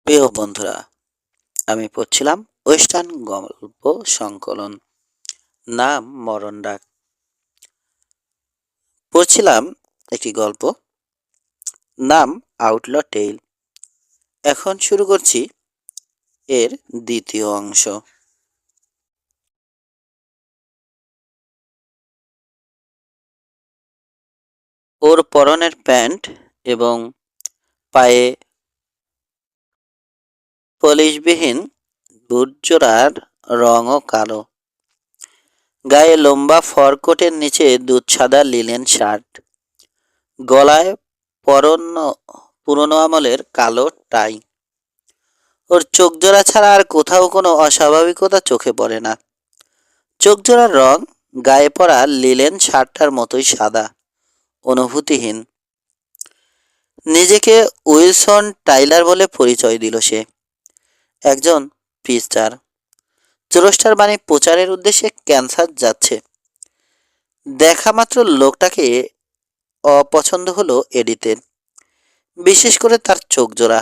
প্রিয় বন্ধুরা, আমি পড়ছিলাম ওয়েস্টার্ন গল্প সংকলন, নাম মরণ ডাক। পড়ছিলাম একটি গল্প, নাম আউটল টেইল। এখন শুরু করছি এর দ্বিতীয় অংশ। ওর পরনের প্যান্ট এবং পায়ে পলিশবিহীন বুটজোড়ার রঙও কালো। গায়ে লম্বা ফরকোটের নিচে দুধ সাদা লিনেন শার্ট, গলায় পরন্য পুরনো আমলের কালো টাই। ওর চোখজোড়া ছাড়া আর কোথাও কোনো অস্বাভাবিকতা চোখে পড়ে না। চোখজোড়ার রং গায়ে পড়া লিলেন শার্টটার মতোই সাদা, অনুভূতিহীন। নিজেকে উইলসন টাইলার বলে পরিচয় দিল সে, একজন পিস্টার। চোরস্টার বাণী প্রচারের উদ্দেশ্যে ক্যান্সার যাচ্ছে। দেখা মাত্র লোকটাকে অপছন্দ হলো এডিতের, বিশেষ করে তার চোখজোড়া।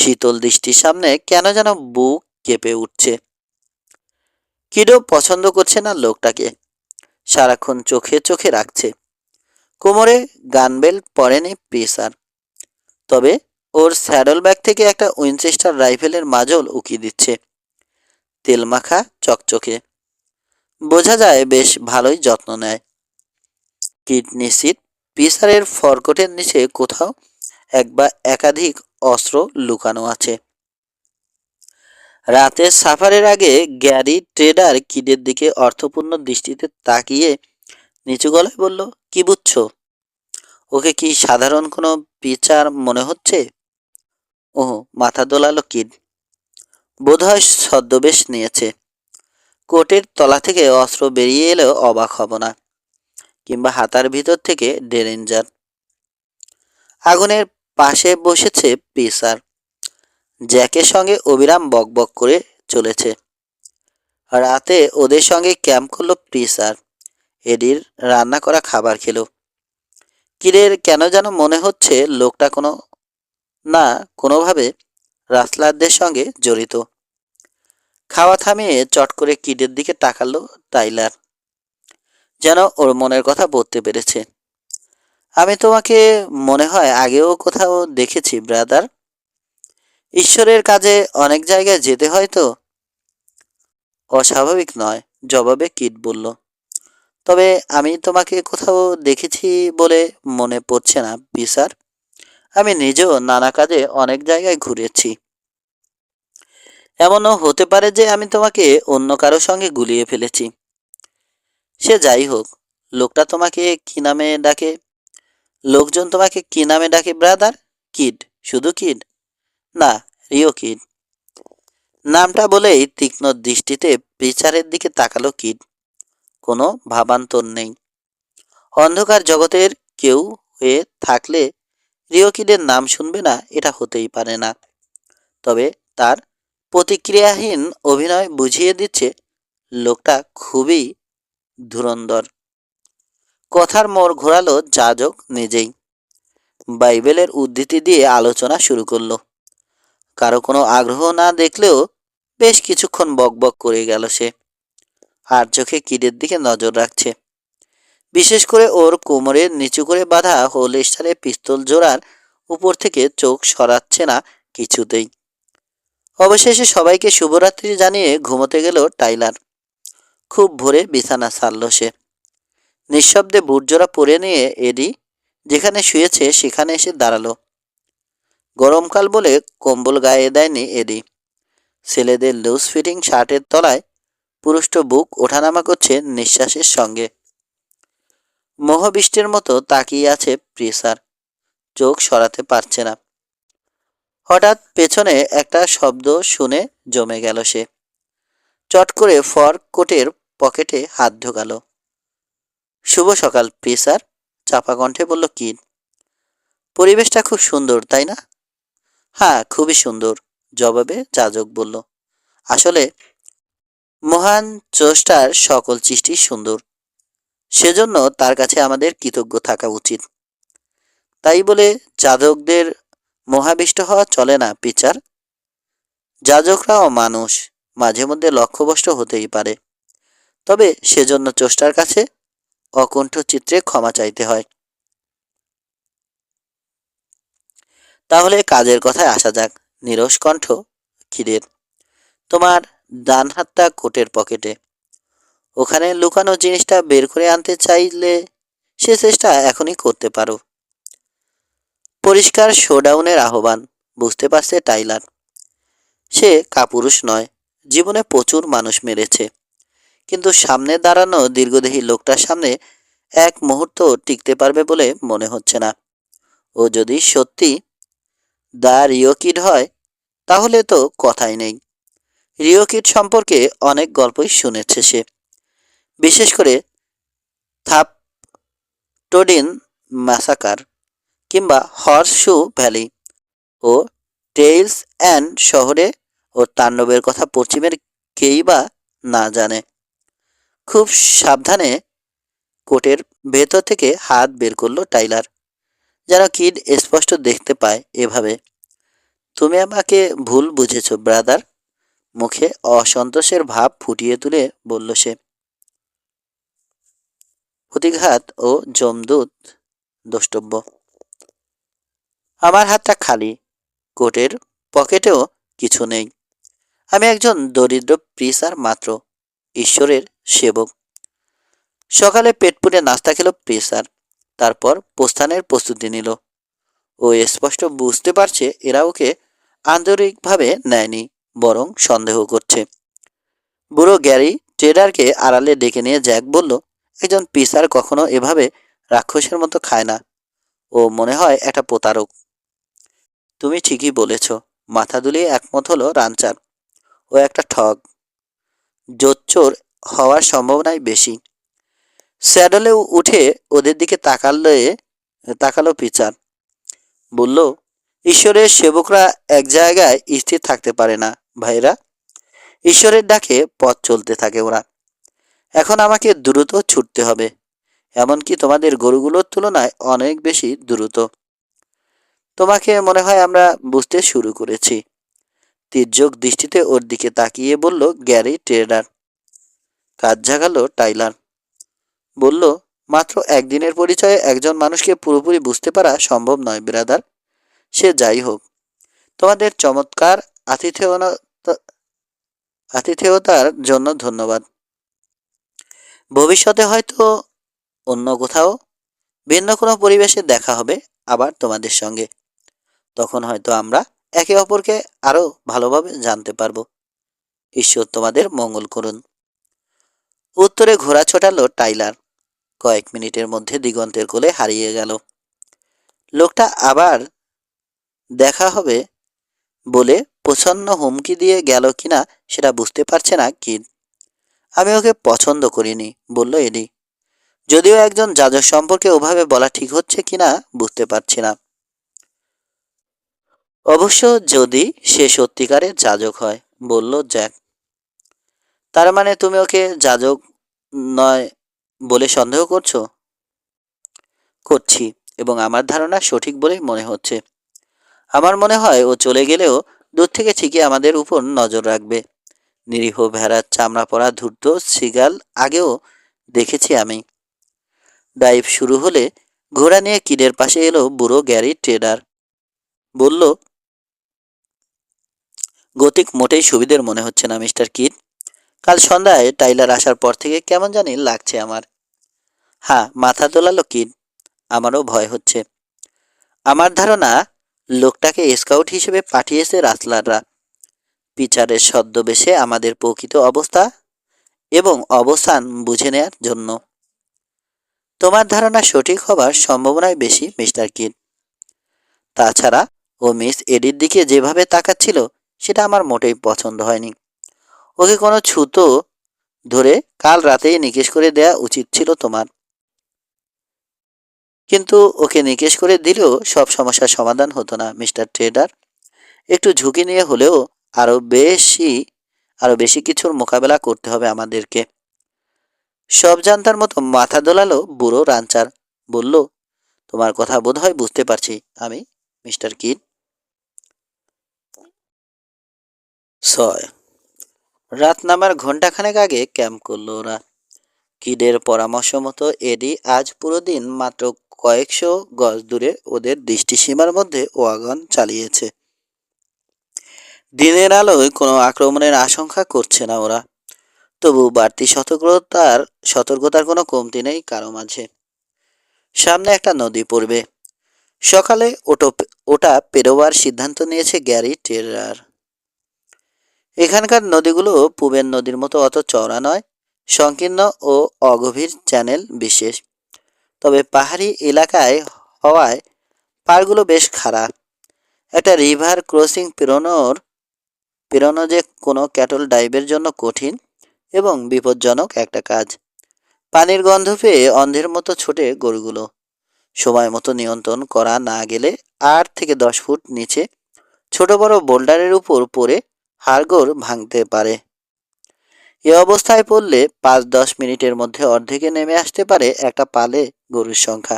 শীতল দৃষ্টির সামনে কেন যেন বুক কেঁপে উঠছে। কিডো পছন্দ করছে না লোকটাকে, সারাক্ষণ চোখে চোখে রাখছে। কোমরে গানবেল্ট পরেনি পেসার, তবে ওর স্যাডল ব্যাগ থেকে একটা উইনচেস্টার রাইফেলের মাজল উকি দিচ্ছে, তেলমাখা চকচকে। বোঝা যায় বেশ ভালোই যত্ন নেয়। কিড নিশ্চিত পেসারের ফরকটের নিচে কোথাও এক বা একাধিক অস্ত্র লুকানো আছে। রাতের সাফারের আগে গ্যারি ট্রেডার কিডের দিকে অর্থপূর্ণ দৃষ্টিতে তাকিয়ে নিচু গলায় বলল, কি বুঝছো? ওকে কি সাধারণ কোনো বিচার মনে হচ্ছে? ও, মাথা দোলালো কিড। বোধহয় ছদ্মবেশ নিয়েছে। কোটের তলা থেকে অস্ত্র বেরিয়ে এলেও অবাক হব না, কিংবা হাতার ভিতর থেকে ডেরেঞ্জার। আগুনের পাশে বসেছে পেসার, জ্যাকের সঙ্গে অবিরাম বকবক করে চলেছে। রাতে ওদের সঙ্গে ক্যাম্প করলো পেসার, এডির রান্না করা খাবার খেলো। কিরের কেন যেন মনে হচ্ছে লোকটা কোনোভাবে রাসলারদের সঙ্গে জড়িত। খাওয়া থামিয়ে চট করে কিডের দিকে তাকালো টাইলার, যেন ওর মনের কথা বলতে পেরেছে। আমি তোমাকে মনে হয় আগেও কোথাও দেখেছি ব্রাদার। ঈশ্বরের কাজে অনেক জায়গায় যেতে হয় তো। অস্বাভাবিক নয়, জবাবে কিড বলল। তবে আমি তোমাকে কোথাও দেখেছি বলে মনে পড়ছে না পিসার। আমি নিজেও নানা কাজে অনেক জায়গায় ঘুরেছি। এমনও হতে পারে যে আমি তোমাকে অন্য কারো সঙ্গে গুলিয়ে ফেলেছি। সে যাই হোক, লোকটা তোমাকে কি নামে ডাকে? লোকজন তোমাকে কি নামে ডাকে ব্রাদার? কিড? শুধু কিড? না, রিও কিড। নামটা বলেই তীক্ষ্ণ দৃষ্টিতে পিচারের দিকে তাকালো কিড। কোনো ভাবান্তর নেই। অন্ধকার জগতের কেউ হয়ে থাকলে রিও কিডের নাম শুনবে না, এটা হতেই পারে না। তবে তার প্রতিক্রিয়াহীন অভিনয় বুঝিয়ে দিচ্ছে লোকটা খুবই ধুরন্ধর। কথার মোড় ঘোরালো যাজক নিজেই। বাইবেলের উদ্ধৃতি দিয়ে আলোচনা শুরু করলো। কারো কোনো আগ্রহ না দেখলেও বেশ কিছুক্ষণ বকবক করে গেল সে। আর চোখে কিডের দিকে নজর রাখছে, বিশেষ করে ওর কোমরে নিচু করে বাঁধা হোলস্টারে পিস্তল জোড়ার উপর থেকে চোখ সরাচ্ছে না কিছুতেই। অবশেষে সবাইকে শুভরাত্রি জানিয়ে ঘুমোতে গেল টাইলার। খুব ভোরে বিছানা ছাড়ল সে। নিঃশব্দে বুটজোড়া পরে নিয়ে এডি যেখানে শুয়েছে সেখানে এসে দাঁড়ালো। গরমকাল বলে কম্বল গায়ে দেয়নি এডি। ছেলেদের লুজ ফিটিং শার্টের তলায় পুরুষ্ট বুক ওঠানামা করছে নিঃশ্বাসের সঙ্গে। মোহবৃষ্টির মতো তাকিয়ে আছে প্রেসার, চোখ সরাতে পারছে না। হঠাৎ পেছনে একটা শব্দ শুনে জমে গেল সে। চট করে ফর কোটের পকেটে হাত ঢোকালো। শুভ সকাল প্রেসার, চাপা কণ্ঠে বলল কিড। পরিবেশটা খুব সুন্দর, তাই না? হ্যাঁ, খুবই সুন্দর, জবাবে যাজক বলল। আসলে মহান স্রষ্টার সকল সৃষ্টি সুন্দর, সেজন্য তার কাছে আমাদের কৃতজ্ঞ থাকা উচিত। তাই বলে যাদকদের মোহাবিষ্ট হওয়া চলে না পিচার। যাজকরাও মানুষ, মাঝে মধ্যে লক্ষ্যভ্রষ্ট হতেই পারে। তবে সেজন্য স্রষ্টার কাছে অকুণ্ঠ চিত্রে ক্ষমা চাইতে হয়। তাহলে কাজের কথায় আসা যাক। নীরস কণ্ঠ ক্ষীরের। তোমার ডান হাতটা কোটের পকেটে। ওখানে লুকানো জিনিসটা বের করে আনতে চাইলে সে চেষ্টা এখনই করতে পারো। পরিষ্কার শোডাউনের আহ্বান। বুঝতে পারছে টাইলার। সে কাপুরুষ নয়, জীবনে প্রচুর মানুষ মেরেছে, কিন্তু সামনে দাঁড়ানো দীর্ঘদেহী লোকটার সামনে এক মুহূর্ত টিকতে পারবে বলে মনে হচ্ছে না। ও যদি সত্যি দ্য রিও কিড হয় তাহলে তো কথাই নেই। রিও কিড সম্পর্কে অনেক গল্পই শুনেছে সে, বিশেষ করে থাপটোডিন ম্যাসাকার কিংবা হর্সশু ভ্যালি ও টেইলস অ্যান্ড শহরে ও তাণ্ডবের কথা পশ্চিমের কেই বা না জানে। খুব সাবধানে কোটের ভেতর থেকে হাত বের করলো টাইলার, যেন কিড স্পষ্ট দেখতে পায়। এভাবে, তুমি আমাকে ভুল বুঝেছ ব্রাদার। মুখে অসন্তোষের ভাব ফুটিয়ে তুলে বলল সে। প্রতিঘাত ও যমদূত দ্রষ্টব্য। আমার হাতটা খালি, কোটের পকেটেও কিছু নেই। আমি একজন দরিদ্র প্রিসার মাত্র, ঈশ্বরের সেবক। সকালে পেট পুড়ে নাস্তা খেল প্রিসার, তারপর প্রস্থানের প্রস্তুতি নিল। ও স্পষ্ট বুঝতে পারছে এরা ওকে আন্তরিকভাবে নেয়নি, বরং সন্দেহ করছে। বুড়ো গ্যারি ট্রেডারকে আড়ালে ডেকে নিয়ে জ্যাক বলল, একজন পিসার কখনো এভাবে রাক্ষসের মতো খায় না। ও মনে হয় একটা প্রতারক। তুমি ঠিকই বলেছ, মাথা দুলিয়ে একমত হলো রানচার। ও একটা ঠগ, জোচ্চোর হওয়ার সম্ভাবনাই বেশি। স্যাডলে উঠে ওদের দিকে তাকালো পিচার। বলল, ঈশ্বরের সেবকরা এক জায়গায় স্থির থাকতে পারে না ভাইরা। ঈশ্বরের ডাকে পথ চলতে থাকে ওরা। এখন আমাকে দ্রুত ছুটতে হবে, এমনকি তোমাদের গরুগুলোর তুলনায় অনেক বেশি দ্রুত। তোমাকে মনে হয় আমরা বুঝতে শুরু করেছি। তির্যক দৃষ্টিতে ওর দিকে তাকিয়ে বলল গ্যারি ট্রেডার। কাজ জাগালো টাইলার। বলল, মাত্র একদিনের পরিচয়ে একজন মানুষকে পুরোপুরি বুঝতে পারা সম্ভব নয় ব্রাদার। সে যাই হোক, তোমাদের চমৎকার আতিথেয়তার জন্য ধন্যবাদ। ভবিষ্যতে হয়তো অন্য কোথাও ভিন্ন কোনো পরিবেশে দেখা হবে আবার তোমাদের সঙ্গে। তখন হয়তো আমরা একে অপরকে আরো ভালোভাবে জানতে পারবো। ঈশ্বর তোমাদের মঙ্গল করুন। উত্তরে ঘোড়া ছোটালো টাইলার। কয়েক মিনিটের মধ্যে দিগন্তের কোলে হারিয়ে গেল। লোকটা আবার দেখা হবে বলে প্রচ্ছন্ন হুমকি দিয়ে গেল কিনা সেটা বুঝতে পারছে না কিড। আমি ওকে পছন্দ করিনি, বলল এডি। যদিও একজন যাজক সম্পর্কে ওভাবে বলা ঠিক হচ্ছে কিনা বুঝতে পারছি না। অবশ্য যদি সে সত্যিকারের যাজক হয়, বলল জ্যাক। তার মানে তুমি ওকে যাজক নয় বলে সন্দেহ করছো? করছি, এবং আমার ধারণা সঠিক বলেই মনে হচ্ছে। আমার মনে হয় ও চলে গেলেও দূর থেকে ঠিকই আমাদের উপর নজর রাখবে। নিরীহ ভেড়ার চামড়া পরা ধূর্ত সিগাল আগেও দেখেছি আমি। ডাইভ শুরু হলে ঘোড়া নিয়ে কিডের পাশে এলো বুড়ো গ্যারি ট্রেডার। বলল, গতিক মোটেই সুবিধের মনে হচ্ছে না মিস্টার কিড। কাল সন্ধ্যায় টাইলার আসার পর থেকে কেমন জানি লাগছে আমার। হ্যাঁ, মাথা দোলালো কিড। আমারও ভয় হচ্ছে। আমার ধারণা লোকটাকে স্কাউট হিসেবে পাঠিয়েছে রাসলাররা, পিচারের ছদ্মবেশে আমাদের প্রকৃত অবস্থা এবং অবস্থান বুঝে নেয়ার জন্য। তোমার ধারণা সঠিক হবার সম্ভাবনাই বেশি মিস্টার কিড। তাছাড়া ও মিস এডির দিকে যেভাবে তাকাচ্ছিল সেটা আমার মোটেই পছন্দ হয়নি। ওকে কোনো ছুতো ধরে কাল রাতেই নিকেশ করে দেয়া উচিত ছিল তোমার। কিন্তু ওকে নিকেশ করে দিলেও সব সমস্যার সমাধান হতো না মিস্টার ট্রেডার। একটু ঝুঁকি নিয়ে হলেও আরো বেশি আরো বেশি কিছুর মোকাবেলা করতে হবে আমাদেরকে। সব জানতার মতো মাথা দোলালো বুড়ো রানচার। বলল, তোমার কথা বোধহয় বুঝতে পারছি আমি মিস্টার কিড। 6 রাত নামার ঘন্টাখানেক আগে ক্যাম্প করলো ওরা। কিডের পরামর্শ মতো এডি আজ পুরো দিন মাত্র কয়েকশো গজ দূরে ওদের দৃষ্টিসীমার মধ্যে ওয়াগন চালিয়েছে। দিনের আলোয় কোনো আক্রমণের আশঙ্কা করছে না ওরা, তবু বাড়তি সতর্কতার কোনো কমতি নেই কারো মাঝে। সামনে একটা নদী পড়বে। সকালে ওটা পেরোবার সিদ্ধান্ত নিয়েছে গ্যারি টেরার। এখানকার নদীগুলো পূবের নদীর মতো অত চওড়া নয়, সংকীর্ণ ও অগভীর চ্যানেল বিশেষ। তবে পাহাড়ি এলাকায় হওয়ায় পাড়গুলো বেশ খাড়া। একটা রিভার ক্রসিং পেরোনো যে কোনো ক্যাটল ডাইভের জন্য কঠিন এবং বিপজ্জনক একটা কাজ। পানির গন্ধ পেয়ে অন্ধের মতো ছোটে গরুগুলো। সময় মতো নিয়ন্ত্রণ করা না গেলে 8 থেকে 10 ফুট নিচে ছোট বড় বোল্ডারের উপর পড়ে হাড়গোড় ভাঙতে পারে। এ অবস্থায় পড়লে 5-10 মিনিটের মধ্যে অর্ধেকে নেমে আসতে পারে একটা পালে গরুর সংখ্যা।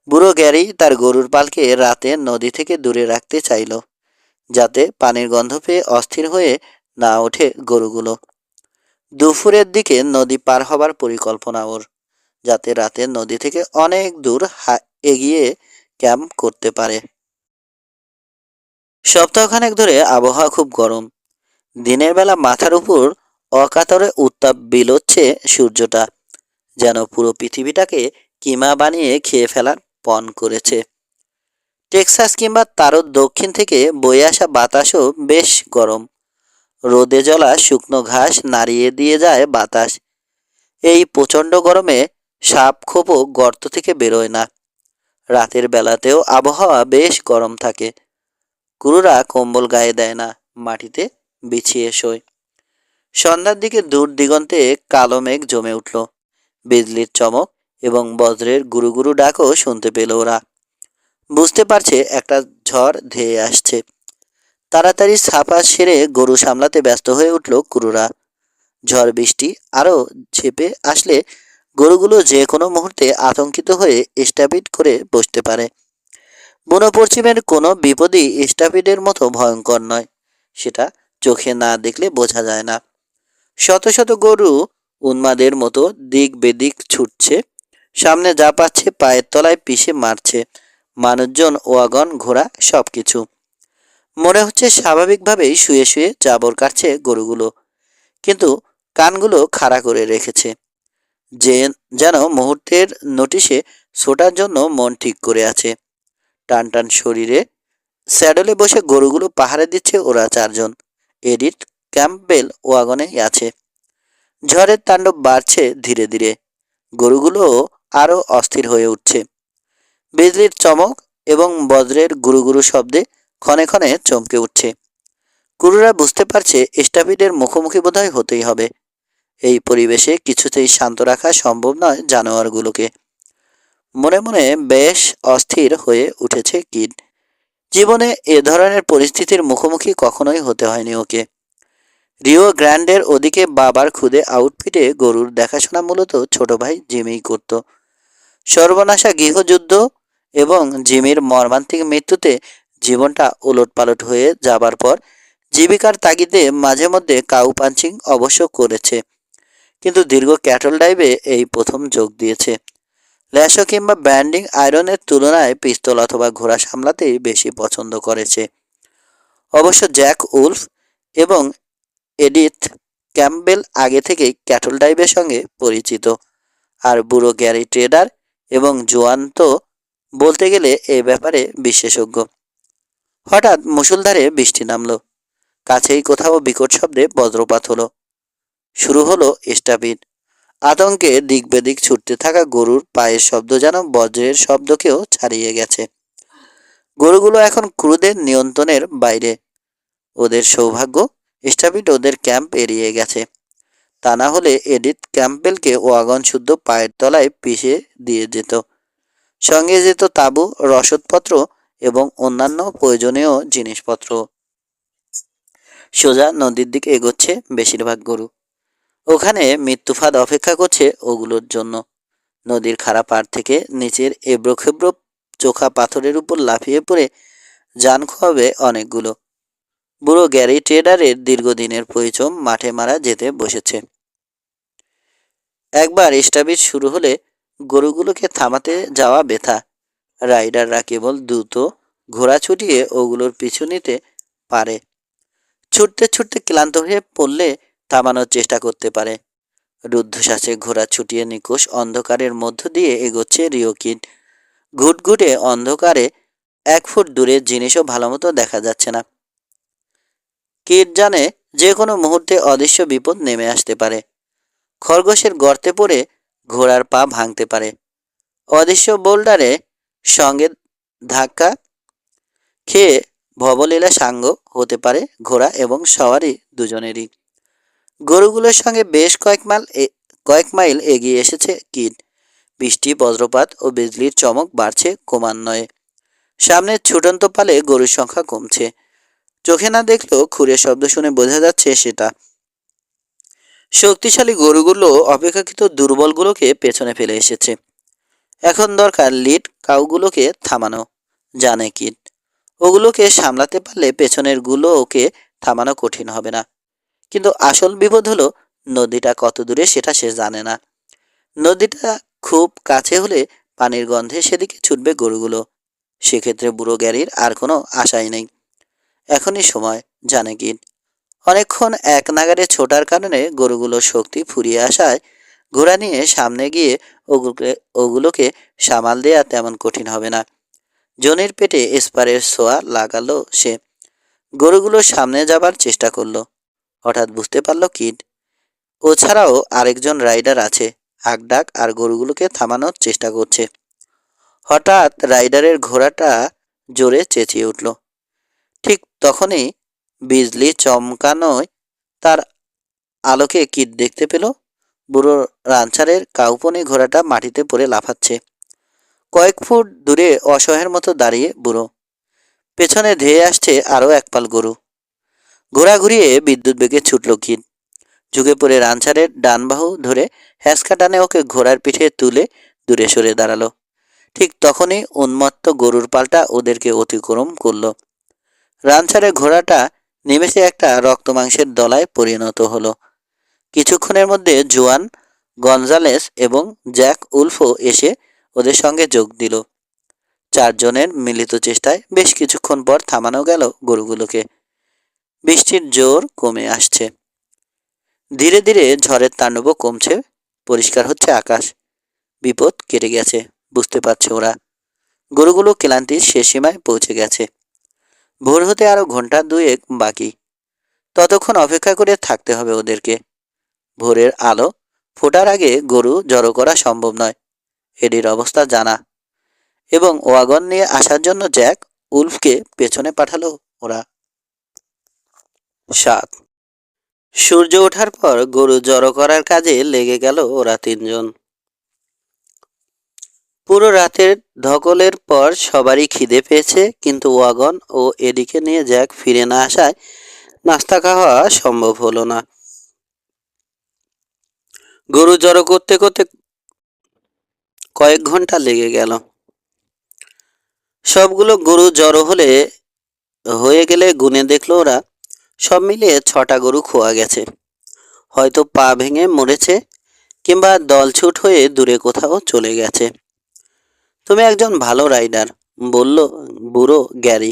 বুড়ো গ্যারি তার গরুর পালকে রাতে নদী থেকে দূরে রাখতে চাইল, যাতে পানির গন্ধ পেয়ে অস্থির হয়ে না ওঠে গরুগুলো। দুপুরের দিকে নদী পার হবার পরিকল্পনা ওর, যাতে রাতে নদী থেকে অনেক দূর এগিয়ে ক্যাম্প করতে পারে। সপ্তাহখানেক ধরে আবহাওয়া খুব গরম। দিনের বেলা মাথার উপর অকাতরে উত্তাপ বিলোচ্ছে সূর্যটা, যেন পুরো পৃথিবীটাকে কিমা বানিয়ে খেয়ে ফেলার পণ করেছে। টেক্সাস কিংবা তারও দক্ষিণ থেকে বয়ে আসা বাতাসও বেশ গরম। রোদে জ্বলা শুকনো ঘাস নাড়িয়ে দিয়ে যায় বাতাস। এই প্রচণ্ড গরমে সাপ খোপও গর্ত থেকে বেরোয় না। রাতের বেলাতেও আবহাওয়া বেশ গরম থাকে। কুকুররা কম্বল গায়ে দেয় না, মাটিতে বিছিয়ে শোয়। সন্ধ্যার দিকে দূর দিগন্তে কালো মেঘ জমে উঠল। বিজলির চমক এবং বজ্রের গুরুগুরু ডাকও শুনতে পেল ওরা। বুঝতে পারছে একটা ঝড় ধেয়ে আসছে। তাড়াতাড়ি ছাপা সেরে গরু সামলাতে ব্যস্ত হয়ে উঠল কুকুররা। ঝড় বৃষ্টি আরও ঝেঁপে আসলে গরুগুলো যে কোনো মুহূর্তে আতঙ্কিত হয়ে স্টাপিড করে বসতে পারে। বুনো পশ্চিমের কোনো বিপদই স্টাপিডের মতো ভয়ঙ্কর নয়, সেটা চোখে না দেখলে বোঝা যায় না। শত শত গরু উন্মাদের মতো দিক বেদিক ছুটছে, সামনে যা পাচ্ছে পায়ের তলায় পিষে মারছে। মানুষজন, ওয়াগন, ঘোড়া সবকিছু। মনে হচ্ছে স্বাভাবিকভাবেই শুয়ে শুয়ে জাবর কাটছে গরুগুলো, কিন্তু কানগুলো খাড়া করে রেখেছে, যে যেন মুহূর্তের নোটিশে ছোটার জন্য মন ঠিক করে আছে। টান টান শরীরে স্যাডলে বসে গরুগুলো পাহারা দিচ্ছে ওরা চারজন। এডিথ ক্যাম্পবেল ওয়াগনে আছে। ঝড়ের তাণ্ডব বাড়ছে ধীরে ধীরে। গরুগুলো আরও অস্থির হয়ে উঠছে। বিজলির চমক এবং বজ্রের গুরুগুরু শব্দে ক্ষণে ক্ষণে চমকে উঠছে। কুকুররা বুঝতে পারছে স্টাপিডের মুখোমুখি বোধহয় হতেই হবে। এই পরিবেশে কিছুতেই শান্ত রাখা সম্ভব নয় জানোয়ারগুলোকে। মনে মনে বেশ অস্থির হয়ে উঠেছে কিড। জীবনে এ ধরনের পরিস্থিতির মুখোমুখি কখনোই হতে হয়নি ওকে। রিও গ্র্যান্ডের ওদিকে বাবার খুদে আউটফিটে গরুর দেখাশোনা মূলত ছোট ভাই জিমিই করত। সর্বনাশা গৃহযুদ্ধ এবং জিমির মর্মান্তিক মৃত্যুতে জীবনটা ওলটপালট হয়ে যাবার পর জীবিকার তাগিদে মাঝে মধ্যে কাউ পাঞ্চিং অবশ্য করেছে, কিন্তু দীর্ঘ ক্যাটল ডাইভে এই প্রথম যোগ দিয়েছে। ল্যাশো কিংবা ব্যান্ডিং আয়রনের তুলনায় পিস্তল অথবা ঘোড়া সামলাতেই বেশি পছন্দ করেছে। অবশ্য জ্যাক উলফ এবং এডিথ ক্যাম্পবেল আগে থেকেই ক্যাটল ডাইভের সঙ্গে পরিচিত, আর বুড়ো গ্যারি ট্রেডার এবং জোয়ান তো বলতে গেলে এ ব্যাপারে বিশেষজ্ঞ। হঠাৎ মুষলধারে বৃষ্টি নামল। কাছেই কোথাও বিকট শব্দে বজ্রপাত হলো। শুরু হলো স্টাপিড। আতঙ্কে দিক বেদিক ছুটতে থাকা গরুর পায়ের শব্দ যেন বজ্রের শব্দকেও ছাড়িয়ে গেছে। গরুগুলো এখন ক্রুদের নিয়ন্ত্রণের বাইরে। ওদের সৌভাগ্য স্টাপিড ওদের ক্যাম্প এড়িয়ে গেছে, তা না হলে এডিথ ক্যাম্পবেলকে ওয়াগন শুদ্ধ পায়ের তলায় পিষে দিয়ে যেত। সঙ্গে যেত তাঁবু, রসদপত্র এবং অন্যান্য প্রয়োজনীয় জিনিসপত্র। সোজা নদীর দিকে এগোচ্ছে বেশিরভাগ গরু। ওখানে মৃত্যুফাঁদ অপেক্ষা করছে ওগুলোর জন্য। নদীর খাড়া পাড় থেকে নিচের এবড়োখেবড়ো চোখা পাথরের উপর লাফিয়ে পড়ে জান খোয়াবে অনেকগুলো। বুড়ো গ্যারি ট্রেডারের দীর্ঘদিনের পরিশ্রম মাঠে মারা যেতে বসেছে। একবার স্টাবিজ শুরু হলে গরুগুলোকে থামাতে যাওয়া ব্যথা। রাইডাররা কেবল দ্রুত ঘোড়া ছুটিয়ে ওগুলোর পিছু নিতে পারে। ছুটতে ছুটতে ক্লান্ত হয়ে পড়লে থামানোর চেষ্টা করতে পারে। রুদ্ধশ্বাসে ঘোড়া ছুটিয়ে নিকোষ অন্ধকারের মধ্য দিয়ে এগোচ্ছে রিওকিড। ঘুটঘুটে অন্ধকারে 1 ফুট দূরের জিনিসও ভালোমতো দেখা যাচ্ছে না। কিড জানে যে কোনো মুহূর্তে অদৃশ্য বিপদ নেমে আসতে পারে। খরগোশের গর্তে পড়ে ঘোড়ার পা ভাঙতে পারে। অদৃশ্য বোল্ডারে সঙ্গে ধাক্কা খেয়ে ভবলীলা সাঙ্গ হতে পারে ঘোড়া এবং সওয়ারি দুজনেরই। গরুগুলোর সঙ্গে বেশ কয়েক মাইল এগিয়ে এসেছে কিড। বৃষ্টি, বজ্রপাত ও বিজলির চমক বাড়ছে ক্রমান্বয়ে। সামনের ছুটন্ত পালে গরুর সংখ্যা কমছে। চোখে না দেখলেও খুরের শব্দ শুনে বোঝা যাচ্ছে সেটা। শক্তিশালী গরুগুলো অপেক্ষাকৃত দুর্বলগুলোকে পেছনে ফেলে এসেছে। এখন দরকার লিড কাউগুলোকে থামানো। জানে কিড ওগুলোকে সামলাতে পারলে পেছনের গুলোকে থামানো কঠিন হবে না। কিন্তু আসল বিপদ হলো নদীটা কত দূরে সেটা সে জানে না। নদীটা খুব কাছে হলে পানির গন্ধে সেদিকে ছুটবে গরুগুলো। সেক্ষেত্রে বুড়ো গ্যারির আর কোনো আশাই নেই। এখনই সময়, জানে কিড। অনেকক্ষণ এক নাগাড়ে ছোটার কারণে গরুগুলোর শক্তি ফুরিয়ে আসায় ঘোড়া নিয়ে সামনে গিয়ে ওগুলোকে সামাল দেয়া তেমন কঠিন হবে না। জনির পেটে স্পারের ছোঁয়া লাগালো সে। গরুগুলোর সামনে যাবার চেষ্টা করলো। হঠাৎ বুঝতে পারল কিড ও ছাড়াও আরেকজন রাইডার আছে, হাঁকডাক আর গরুগুলোকে থামানোর চেষ্টা করছে। হঠাৎ রাইডারের ঘোড়াটা জোরে চেঁচিয়ে উঠল। ঠিক তখনই বিজলি চমকানোয় তার আলোকে কিড দেখতে পেল বুড়ো রানচারের কাউপনি ঘোড়াটা মাটিতে পড়ে লাফাচ্ছে। কয়েক ফুট দূরে অসহায়ের মতো দাঁড়িয়ে বুড়ো। পেছনে ধেয়ে আসছে আরও এক পাল গরু। ঘোড়া ঘুরিয়ে বিদ্যুৎ বেগে ছুটল কিড। ঝুঁকে পড়ে রানচারের ডান বাহু ধরে হ্যাঁচকা টানে ওকে ঘোড়ার পিঠে তুলে দূরে সরে দাঁড়ালো। ঠিক তখনই উন্মত্ত গরুর পালটা ওদেরকে অতিক্রম করল। রানচারের ঘোড়াটা নিমেষে একটা রক্তমাংসের দলায় পরিণত হলো। কিছুক্ষণের মধ্যে জোয়ান গঞ্জালেস এবং জ্যাক উলফও এসে ওদের সঙ্গে যোগ দিল। চারজনের মিলিত চেষ্টায় বেশ কিছুক্ষণ পর থামানো গেল গরুগুলোকে। বৃষ্টির জোর কমে আসছে। ধীরে ধীরে ঝড়ের তাণ্ডবও কমছে। পরিষ্কার হচ্ছে আকাশ। বিপদ কেটে গেছে বুঝতে পারছে ওরা। গরুগুলো ক্লান্তির শেষ সীমায় পৌঁছে গেছে। ভোর হতে আরো ঘন্টা দুয়েক বাকি। ততক্ষণ অপেক্ষা করে থাকতে হবে ওদেরকে। ভোরের আলো ফোটার আগে গরু জড়ো করা সম্ভব নয়। এডির অবস্থা জানা এবং ওয়াগন নিয়ে আসার জন্য জ্যাক উলফকে পেছনে পাঠালো ওরা। 7 সূর্য ওঠার পর গরু জড়ো করার কাজে লেগে গেল ওরা তিনজন। পুরো রাতের ধকলের পর সবারই খিদে পেয়েছে, কিন্তু ওয়াগন ও এডিকে নিয়ে জ্যাক ফিরে না আসায় নাস্তা খাওয়া সম্ভব হলো না। গরু জড়ো করতে করতে কয়েক ঘন্টা লেগে গেল। সবগুলো গরু জড়ো হয়ে গেলে গুনে দেখলো ওরা সব মিলিয়ে 6টা গরু খোয়া গেছে। হয়তো পা ভেঙে মরেছে কিংবা দলছুট হয়ে দূরে কোথাও চলে গেছে। তুমি একজন ভালো রাইডার, বলল বুড়ো গ্যারি।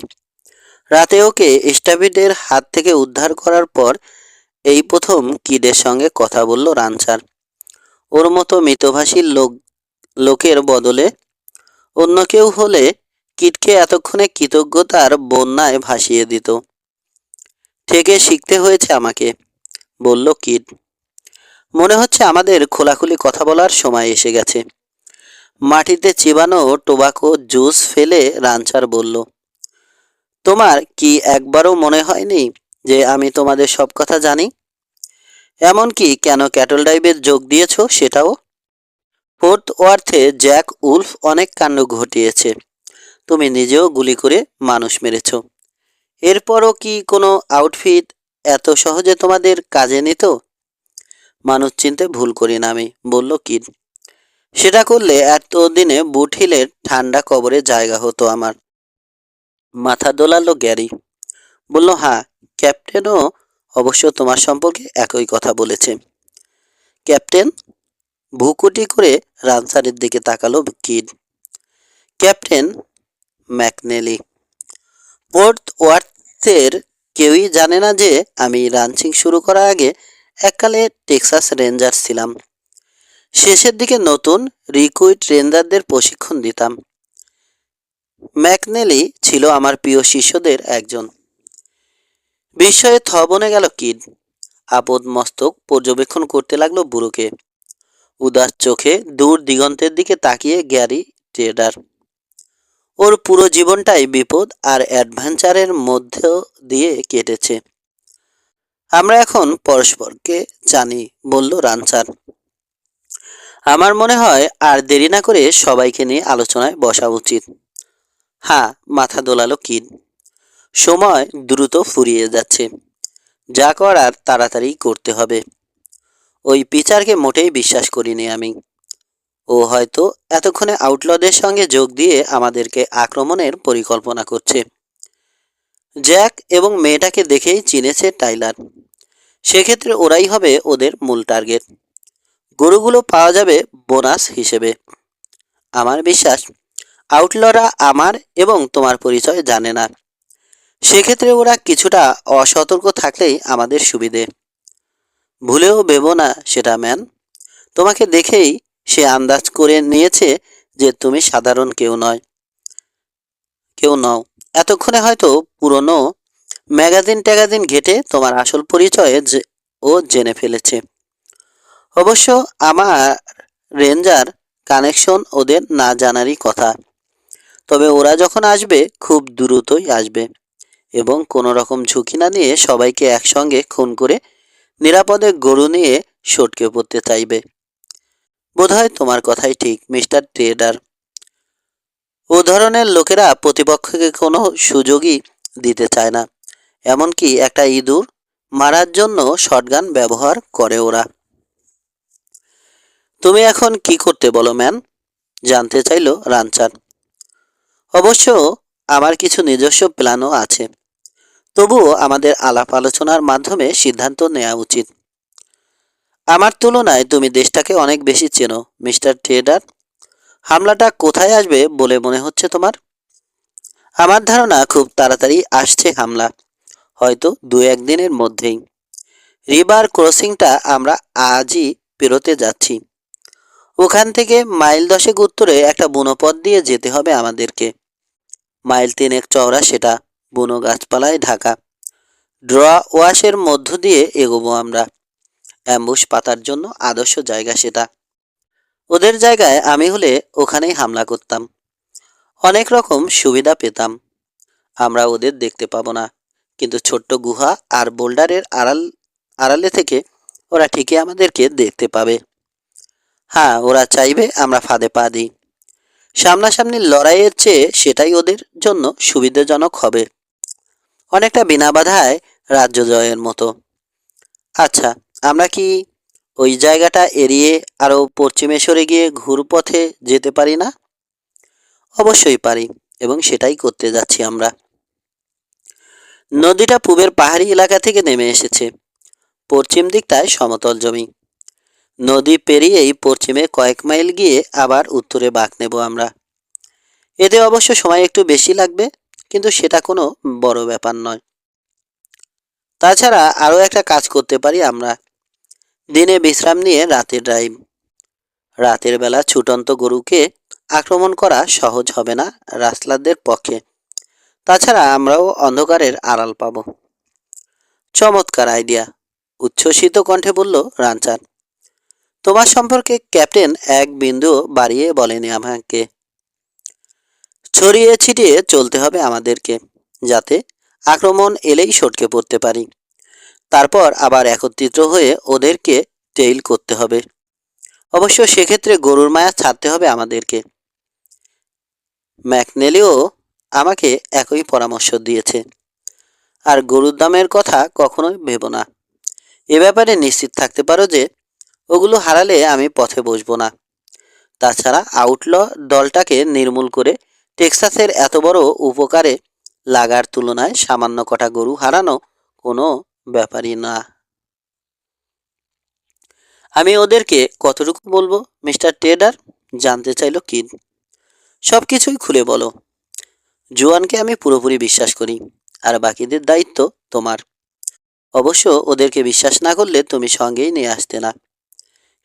রাতে ওকে স্টাবিডের হাত থেকে উদ্ধার করার পর এই প্রথম কিডের সঙ্গে কথা বলল রানচার। ওর মতো মিতভাষী লোকের বদলে অন্য কেউ হলে কিডকে এতক্ষণে কৃতজ্ঞতার বন্যায় ভাসিয়ে দিত। থেকে শিখতে হয়েছে আমাকে, বলল কিড। মনে হচ্ছে আমাদের খোলাখুলি কথা বলার সময় এসে গেছে। মাটিতে চিবানো টোবাকো জুস ফেলে রানচার বলল, তোমার কি একবারও মনে হয়নি যে আমি তোমাদের সব কথা জানি? এমনকি কেন ক্যাটল ড্রাইভে যোগ দিয়েছ সেটাও। ফোর্থ ওয়ার্থে জ্যাক উলফ অনেক কাণ্ড ঘটিয়েছে। তুমি নিজেও গুলি করে মানুষ মেরেছ। এরপরও কি কোনো আউটফিট এত সহজে তোমাদের কাজে নিত? মানুষ চিনতে ভুল করি না আমি, বলল কিড। সেটা করলে এতদিনে বুট হিলের ঠান্ডা কবরে জায়গা হতো আমার। মাথা দোলালো গ্যারি। বলল, হ্যাঁ, ক্যাপ্টেনও অবশ্য তোমার সম্পর্কে একই কথা বলেছে। ক্যাপ্টেন? ভ্রুকুটি করে রানসারের দিকে তাকালো কিড। ক্যাপ্টেন ম্যাকনেলি। পোর্ট ওয়ার্থের কেউই জানে না যে আমি রানচিং শুরু করার আগে এককালে টেক্সাস রেঞ্জার্স ছিলাম। শেষের দিকে নতুন রিক্রুইট রেঞ্জারদের প্রশিক্ষণ দিতাম। ম্যাকনেলি ছিল আমার প্রিয় শিষ্যদের একজন। বিস্ময়ে থ বনে গেল কিড। আপদ মস্তক পর্যবেক্ষণ করতে লাগলো বুড়োকে। উদাস চোখে দূর দিগন্তের দিকে তাকিয়ে গ্যারি ট্রেডার। ওর পুরো জীবনটাই বিপদ আর অ্যাডভেঞ্চারের মধ্য দিয়ে কেটেছে। আমরা এখন পরস্পরকে জানি, বলল রানসার। আমার মনে হয় আর দেরি না করে সবাইকে নিয়ে আলোচনায় বসা উচিত। হ্যাঁ, মাথা দোলালো কিড। সময় দ্রুত ফুরিয়ে যাচ্ছে। যা করার তাড়াতাড়ি করতে হবে। ওই পিচারকে মোটেই বিশ্বাস করিনি আমি। ও হয়তো এতক্ষণে আউটলদের সঙ্গে যোগ দিয়ে আমাদেরকে আক্রমণের পরিকল্পনা করছে। জ্যাক এবং মেয়েটাকে দেখেই চিনেছে টাইলার। সেক্ষেত্রে ওরাই হবে ওদের মূল টার্গেট। গরুগুলো পাওয়া যাবে বোনাস হিসেবে। আমার বিশ্বাস আউটলরা আমার এবং তোমার পরিচয় জানে না। সেক্ষেত্রে ওরা কিছুটা অসতর্ক থাকলেই আমাদের সুবিধে। ভুলেও ভেবো না সেটা ম্যান। তোমাকে দেখেই সে আন্দাজ করে নিয়েছে যে তুমি সাধারণ কেউ নও। এতক্ষণে হয়তো পুরনো ম্যাগাজিন ট্যাগাজিন ঘেটে তোমার আসল পরিচয়ে ও জেনে ফেলেছে। অবশ্য আমার রেঞ্জার কানেকশন ওদের না জানারই কথা। তবে ওরা যখন আসবে খুব দ্রুতই আসবে এবং কোনো রকম ঝুঁকি না নিয়ে সবাইকে একসঙ্গে খুন করে নিরাপদে গরু নিয়ে সটকে পড়তে চাইবে। বোধহয় তোমার কথাই ঠিক, মিস্টার ট্রেডার। ও ধরনের লোকেরা প্রতিপক্ষকে কোনো সুযোগই দিতে চায় না। এমনকি একটা ইঁদুর মারার জন্য শটগান ব্যবহার করে ওরা। তুমি এখন কি করতে বলো ম্যান? জানতে চাইল রানচার। অবশ্য আমার কিছু নিজস্ব প্ল্যানও আছে। তবুও আমাদের আলাপ আলোচনার মাধ্যমে সিদ্ধান্ত নেওয়া উচিত। আমার তুলনায় তুমি দেশটাকে অনেক বেশি চেনো, মিস্টার ট্রেডার। হামলাটা কোথায় আসবে বলে মনে হচ্ছে তোমার? আমার ধারণা খুব তাড়াতাড়ি আসছে হামলা, হয়তো 2-1 দিনের মধ্যেই। রিভার ক্রসিংটা আমরা আজই পেরোতে যাচ্ছি। ওখান থেকে মাইল 10 উত্তরে একটা বুনো পথ দিয়ে যেতে হবে আমাদেরকে। মাইল 3 চওড়া সেটা, বুনো গাছপালায় ঢাকা। ড্র ওয়াশের মধ্য দিয়ে এগোবো আমরা। অ্যাম্বুশ পাতার জন্য আদর্শ জায়গা সেটা। ওদের জায়গায় আমি হলে ওখানেই হামলা করতাম। অনেক রকম সুবিধা পেতাম। আমরা ওদের দেখতে পাবো না, কিন্তু ছোট্ট গুহা আর বোল্ডারের আড়ালে থেকে ওরা ঠিকই আমাদেরকে দেখতে পাবে। হ্যাঁ, ওরা চাইবে আমরা ফাঁদে পা দিই। সামনাসামনি লড়াইয়ের চেয়ে সেটাই ওদের জন্য সুবিধাজনক হবে। অনেকটা বিনা বাধায় রাজ্য জয়ের মতো। আচ্ছা, আমরা কি ওই জায়গাটা এড়িয়ে আরও পশ্চিমে সরে গিয়ে ঘুরপথে যেতে পারি না? অবশ্যই পারি, এবং সেটাই করতে যাচ্ছি আমরা। নদীটা পূবের পাহাড়ি এলাকা থেকে নেমে এসেছে। পশ্চিম দিকটায় সমতল জমি। নদী পেরিয়েই পশ্চিমে কয়েক মাইল গিয়ে আবার উত্তরে বাঁক নেব আমরা। এতে অবশ্য সময় একটু বেশি লাগবে, কিন্তু সেটা কোনো বড় ব্যাপার নয়। তাছাড়া আরও একটা কাজ করতে পারি আমরা। দিনে বিশ্রাম নিয়ে রাতের ড্রাইভ। রাতের বেলা ছুটন্ত গরুকে আক্রমণ করা সহজ হবে না রাসলারদের পক্ষে। তাছাড়া আমরাও অন্ধকারের আড়াল পাব। চমৎকার আইডিয়া, উচ্ছ্বসিত কণ্ঠে বলল রানচার। তোমার সম্পর্কে ক্যাপ্টেন এক বিন্দু বাড়িয়ে বলেনি আমাকে। ছড়িয়ে ছিটিয়ে চলতে হবে আমাদেরকে, যাতে আক্রমণ এলেই সটকে পড়তে পারি। তারপর আবার একত্রিত হয়ে ওদেরকে টেইল করতে হবে। অবশ্য সেক্ষেত্রে গরুর মায়া ছাড়তে হবে আমাদেরকে। ম্যাকনেলিও আমাকে একই পরামর্শ দিয়েছে। আর গরুর দামের কথা কখনোই ভেবো না। এ ব্যাপারে নিশ্চিত থাকতে পারো যে ওগুলো হারালে আমি পথে বসবো না। তাছাড়া আউটল দলটাকে নির্মূল করে টেক্সাসের এত বড় উপকারে লাগার তুলনায় সামান্য কটা গরু হারানো কোনো ব্যাপারই না। আমি ওদেরকে কতটুকু বলবো মিস্টার টেডার? জানতে চাইল কিড। সব কিছুই খুলে বলো। জুয়ানকে আমি পুরোপুরি বিশ্বাস করি, আর বাকিদের দায়িত্ব তোমার। অবশ্য ওদেরকে বিশ্বাস না করলে তুমি সঙ্গেই নিয়ে আসতে না।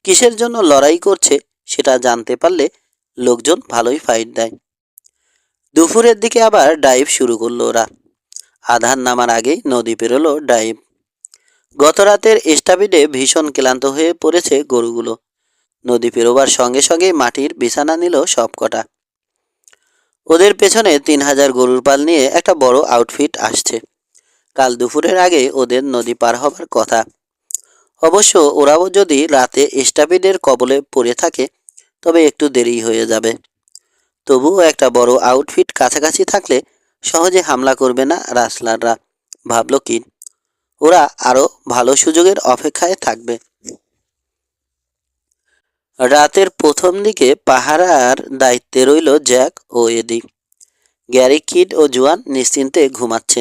কিসের জন্য লড়াই করছে সেটা জানতে পারলে লোকজন ভালোই ফাইট দেয়। দুপুরের দিকে আবার ডাইভ শুরু করলো ওরা। আধার নামার আগেই নদী পেরোলো ডাইভ। গত রাতের স্টাপিডে ভীষণ ক্লান্ত হয়ে পড়েছে গরুগুলো। নদী পেরোবার সঙ্গে সঙ্গেই মাটির বিছানা নিল সবকটা। ওদের পেছনে 3000 গরুর পাল নিয়ে একটা বড় আউটফিট আসছে। কাল দুপুরের আগে ওদের নদী পার হবার কথা। অবশ্য ওরাও যদি রাতে স্টাপিডের কবলে পড়ে থাকে তবে একটু দেরি হয়ে যাবে। তবুও একটা বড় আউটফিট কাছাকাছি থাকলে সহজে হামলা করবে না রাসলাররা, ভাবল কিড। ওরা আরও ভালো সুযোগের অপেক্ষায় থাকবে। রাতের প্রথম দিকে পাহারার দায়িত্বে রইল জ্যাক ও এডি। গ্যারি, কিড ও জুয়ান নিশ্চিন্তে ঘুমাচ্ছে।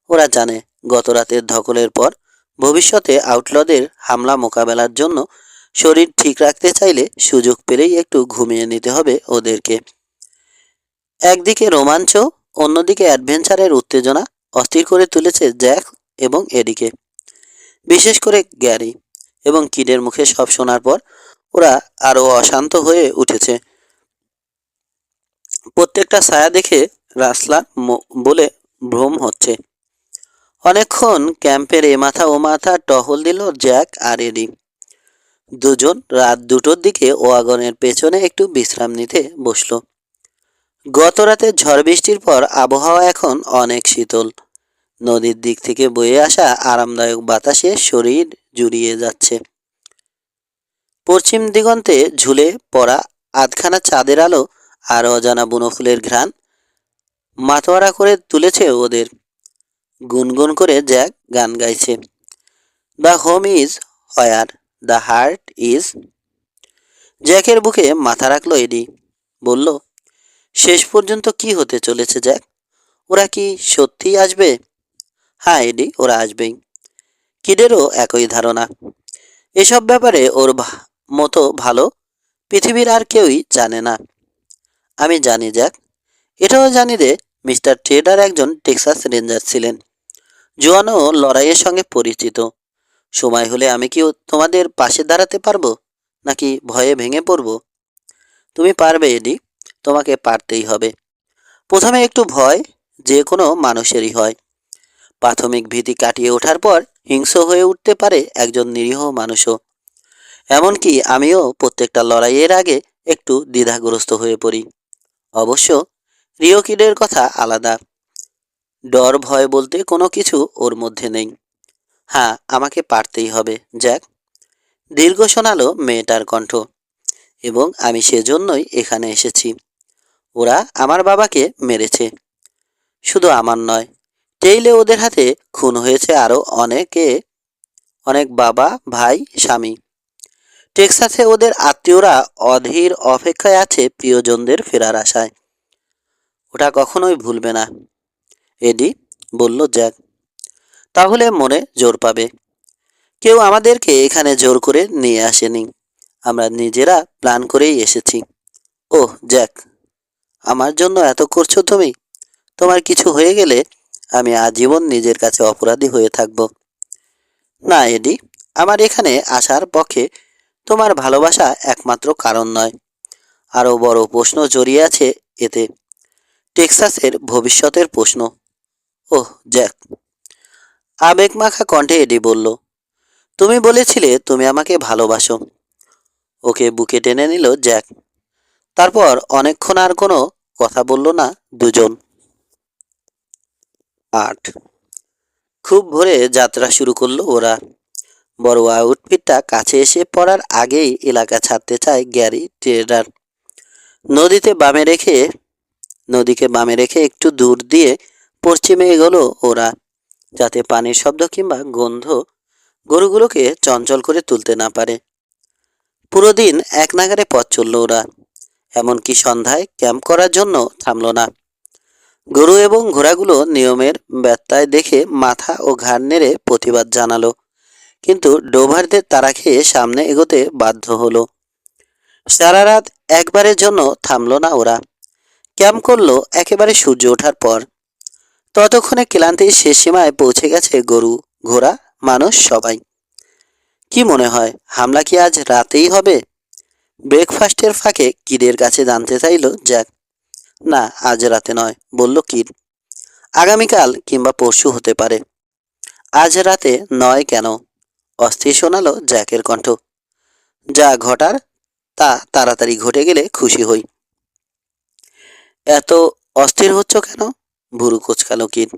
ওরা জানে গত রাতের ধকলের পর ভবিষ্যতে আউটলদের হামলা মোকাবেলার জন্য শরীর ঠিক রাখতে চাইলে সুযোগ পেলেই একটু ঘুমিয়ে নিতে হবে ওদেরকে। একদিকে রোমাঞ্চ, অন্যদিকে অ্যাডভেঞ্চারের উত্তেজনা অস্থির করে তুলেছে জ্যাক এবং এডিকে। বিশেষ করে গ্যারি এবং কিডের মুখে সব শোনার পর ওরা আরও অশান্ত হয়ে উঠেছে। প্রত্যেকটা ছায়া দেখে রাসলার বলে ভ্রম হচ্ছে। অনেকক্ষণ ক্যাম্পের এ মাথা ও মাথা টহল দিল জ্যাক আর এডি। দুজন রাত 2টোর দিকে ওয়াগনের পেছনে একটু বিশ্রাম নিতে বসল। গত রাতের ঝড় বৃষ্টির পর আবহাওয়া এখন অনেক শীতল। নদীর দিক থেকে বয়ে আসা আরামদায়ক বাতাসে শরীর জুড়িয়ে যাচ্ছে। পশ্চিম দিগন্তে ঝুলে পড়া আধখানা চাঁদের আলো আর অজানা বুনো ফুলের ঘ্রাণ মাতোয়ারা করে তুলেছে ওদের। গুনগুন করে জ্যাক গান গাইছে, the home is where the heart is. জ্যাকের বুকে মাথা রাখলো এডি। বলল, শেষ পর্যন্ত কি হতে চলেছে জ্যাক? ওরা কি সত্যিই আসবে? হ্যাঁ এডি, ওরা আসবেই। কিডেরও একই ধারণা। এসব ব্যাপারে ওর মতো ভালো পৃথিবীর আর কেউই জানে না। আমি জানি জ্যাক। এটাও জানি যে মিস্টার ট্রেডার একজন টেক্সাস রেঞ্জার ছিলেন। জোয়ানও লড়াইয়ের সঙ্গে পরিচিত। সময় হলে আমি কি তোমাদের পাশে দাঁড়াতে পারবো, নাকি ভয়ে ভেঙে পড়ব? তুমি পারবে এডি, তোমাকে পারতেই হবে। প্রথমে একটু ভয় যে কোনো মানুষেরই হয়। প্রাথমিক ভীতি কাটিয়ে ওঠার পর হিংস্র হয়ে উঠতে পারে একজন নিরীহ মানুষও। এমনকি আমিও প্রত্যেকটা লড়াইয়ের আগে একটু দ্বিধাগ্রস্ত হয়ে পড়ি। অবশ্য রিও কিডের কথা আলাদা। ডর ভয় বলতে কোনো কিছু ওর মধ্যে নেই। হ্যাঁ, আমাকে পারতেই হবে জ্যাক, দীর্ঘ শোনালো মেয়েটার কণ্ঠ। এবং আমি সেজন্যই এখানে এসেছি। ওরা আমার বাবাকে মেরেছে। শুধু আমার নয়, টেইলে ওদের হাতে খুন হয়েছে আরও অনেক বাবা, ভাই, স্বামী। টেক্সাসে ওদের আত্মীয়রা অধীর অপেক্ষায় আছে প্রিয়জনদের ফেরার আশায়। ওটা কখনোই ভুলবে না এডি, বলল জ্যাক। তাহলে মনে জোর পাবে। কেউ আমাদেরকে এখানে জোর করে নিয়ে আসেনি, আমরা নিজেরা প্ল্যান করেই এসেছি। ওহ জ্যাক, আমার জন্য এত করছো তুমি? তোমার কিছু হয়ে গেলে আমি আজীবন নিজের কাছে অপরাধী হয়ে থাকব। না এডি, আমার এখানে আসার পক্ষে তোমার ভালোবাসা একমাত্র কারণ নয়। আরও বড় প্রশ্ন জড়িয়ে আছে এতে, টেক্সাসের ভবিষ্যতের প্রশ্ন। ওহ জ্যাক, আবেগমাখা কণ্ঠে এডি বলল, তুমি বলেছিলে তুমি আমাকে ভালোবাসো। ওকে বুকে টেনে নিল জ্যাক। তারপর অনেকক্ষণ আর কোনো কথা বলল না দুজন। 8 খুব ভোরে যাত্রা শুরু করলো ওরা। বড় আউটফিটটা কাছে এসে পড়ার আগেই এলাকা ছাড়তে চায় গ্যারি ট্রেডার। নদীকে বামে রেখে একটু দূর দিয়ে পশ্চিমে এগোলো ওরা, যাতে পানির শব্দ কিংবা গন্ধ গরুগুলোকে চঞ্চল করে তুলতে না পারে। পুরো দিন এক নাগারে পথ চলল ওরা, এমনকি সন্ধ্যায় ক্যাম্প করার জন্য থামল না। গরু এবং ঘোড়াগুলো নিয়মের ব্যত্যয় দেখে মাথা ও ঘাড় নেড়ে প্রতিবাদ জানালো, কিন্তু ডোভারদের তাড়া খেয়ে সামনে এগোতে বাধ্য হলো। সারা রাত একবারের জন্য থামলো না ওরা। ক্যাম্প করলো একেবারে সূর্য ওঠার পর। ততক্ষণে ক্লান্তির শেষ সীমায় পৌঁছে গেছে গরু, ঘোড়া, মানুষ সবাই। কি মনে হয়, হামলা কি আজ রাতেই হবে? ব্রেকফাস্টের ফাঁকে কিডের কাছে জানতে চাইল জ্যাক। না, আজ রাতে নয়, বলল কিড। আগামীকাল কিংবা পরশু হতে পারে। আজ রাতে নয় কেন? অস্থির শোনালো জ্যাকের কণ্ঠ। যা ঘটার তা তাড়াতাড়ি ঘটে গেলে খুশি হই। এত অস্থির হচ্ছ কেন? ভুরু কোচকালো কিড।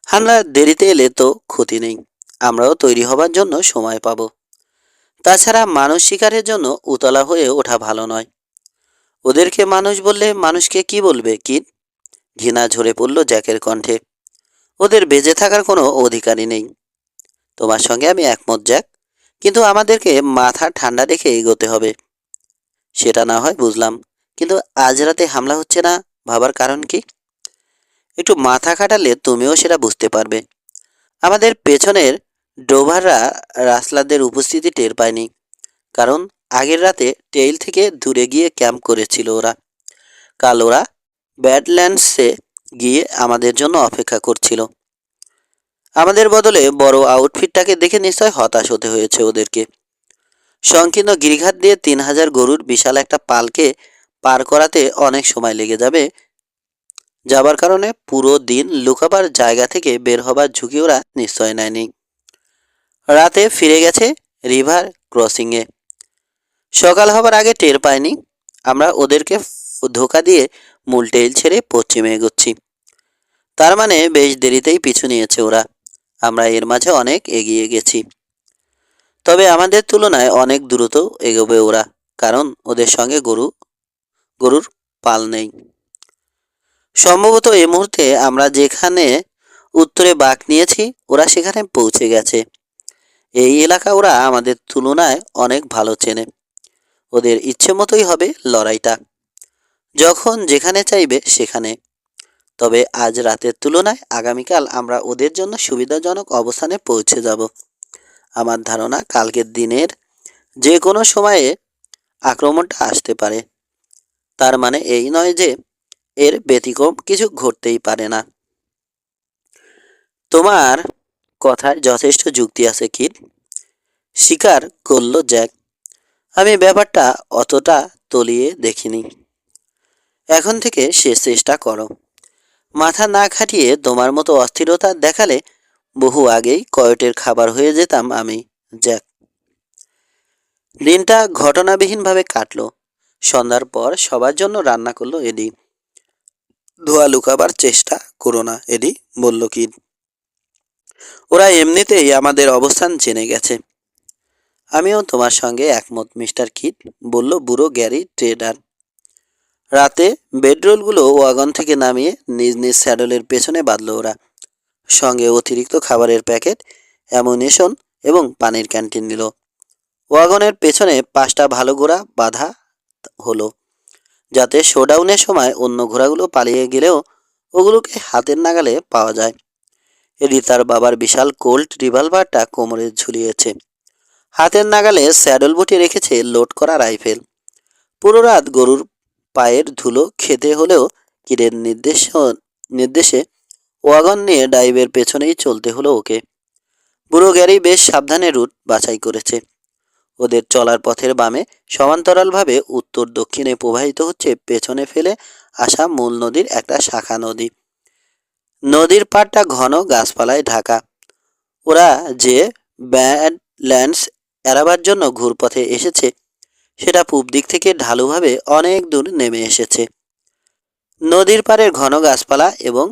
হামলা দেরিতে এলে তো ক্ষতি নেই, আমরাও তৈরি হবার জন্য সময় পাব। তাছাড়া মানুষ শিকারের জন্য উতলা হয়ে ওঠা ভালো নয়। ওদেরকে মানুষ বললে মানুষকে কি বলবে কিড? ঘৃণা ঝরে পড়ল জ্যাকের কণ্ঠে। ওদের বেঁচে থাকার কোনো অধিকারই নেই। তোমার সঙ্গে আমি একমত জ্যাক, কিন্তু আমাদেরকে মাথা ঠান্ডা রেখে এগোতে হবে। সেটা না হয় বুঝলাম, কিন্তু আজ রাতে হামলা হচ্ছে না ভাবার কারণ কি? একটু মাথা খাটালে তুমিও সেটা বুঝতে পারবে। আমাদের পেছনের ড্রোভাররা রাসলারদের উপস্থিতি টের পায়নি, কারণ আগের রাতে টেইল থেকে দূরে গিয়ে ক্যাম্প করেছিল ওরা। কাল ওরা ব্যাডল্যান্ডসে গিয়ে আমাদের জন্য অপেক্ষা করছিল। আমাদের বদলে বড় আউটফিটটাকে দেখে নিশ্চয় হতাশ হতে হয়েছে ওদেরকে। সংকীর্ণ গিরিঘাট দিয়ে 3000 গরুর বিশাল একটা পালকে পার করাতে অনেক সময় লেগে যাবার কারণে পুরো দিন লুকাবার জায়গা থেকে বের হবার ঝুঁকি ওরা নিশ্চয় নেয়নি। রাতে ফিরে গেছে রিভার ক্রসিংয়ে। সকাল হবার আগে টের পায়নি। আমরা ওদেরকে ধোকা দিয়ে মূল টেইল ছেড়ে পশ্চিমে এগোচ্ছি। তার মানে বেশ দেরিতেই পিছু নিয়েছে ওরা। আমরা এর মাঝে অনেক এগিয়ে গেছি। তবে আমাদের তুলনায় অনেক দ্রুত এগোবে ওরা, কারণ ওদের সঙ্গে গরুর পাল নেই। সম্ভবত এই মুহূর্তে আমরা যেখানে উত্তরে বাঁক নিয়েছি ওরা সেখানে পৌঁছে গেছে। এই এলাকা ওরা আমাদের তুলনায় অনেক ভালো চেনে। ওদের ইচ্ছে মতোই হবে লড়াইটা, যখন যেখানে চাইবে সেখানে। তবে আজ রাতের তুলনায় আগামীকাল আমরা ওদের জন্য সুবিধাজনক অবস্থানে পৌঁছে যাব। আমার ধারণা কালকের দিনের যে কোনো সময়ে আক্রমণটা আসতে পারে। তার মানে এই নয় যে এর ব্যতিক্রম কিছু ঘটতেই পারে না। তোমার কথায় যথেষ্ট যুক্তি আছে কিড, স্বীকার করল জ্যাক। আমি ব্যাপারটা অতটা তলিয়ে দেখিনি। এখন থেকে শেষ চেষ্টা করো। মাথা না খাটিয়ে তোমার মতো অস্থিরতা দেখালে বহু আগেই কয়টের খাবার হয়ে যেতাম আমি, জ্যাক। দিনটা ঘটনাবিহীনভাবে কাটলো। সন্ধ্যার পর সবার জন্য রান্না করলো এডি। ধোয়া লুকাবার চেষ্টা করো না এডি, বলল কিড। ওরা এমনিতেই আমাদের অবস্থান জেনে গেছে। আমিও তোমার সঙ্গে একমত মিস্টার কিড, বলল বুড়ো গ্যারি ট্রেডার। রাতে বেডরোলগুলো ওয়াগন থেকে নামিয়ে নিজ নিজ স্যাডলের পেছনে বাঁধল ওরা। সঙ্গে অতিরিক্ত খাবারের প্যাকেট, অ্যামুনিশন এবং পানির ক্যান্টিন নিল। ওয়াগনের পেছনে 5টা ভালো ঘোড়া বাঁধা হলো, যাতে শোডাউনের সময় অন্য ঘোড়াগুলো পালিয়ে গেলেও ওগুলোকে হাতের নাগালে পাওয়া যায়। এডি তার বাবার বিশাল কোল্ট রিভলভারটা কোমরে ঝুলিয়েছে। হাতের নাগালে স্যাডল বুটে রেখেছে লোড করা রাইফেল। পুরো রাত গরুর পায়ের ধুলো খেতে হলেও কিডের নির্দেশে ওয়াগন নিয়ে ডাইভের পেছনেই চলতে হলো ওকে। বুড়ো গ্যারি বেশ সাবধানে রুট বাছাই করেছে। ওদের চলার পথের বামে সমান্তরালভাবে উত্তর দক্ষিণে প্রবাহিত হচ্ছে পেছনে ফেলে আসা মূল নদীর একটা শাখা নদী। নদীর পাড়টা ঘন গাছপালায় ঢাকা। ওরা যে ব্যাডল্যান্ডস এড়াবার জন্য ঘুরপথে এসেছে সেটা পূব দিক থেকে ঢালুভাবে অনেক দূর নেমে এসেছে। নদীর পাড়ের ঘন গাছপালা এবং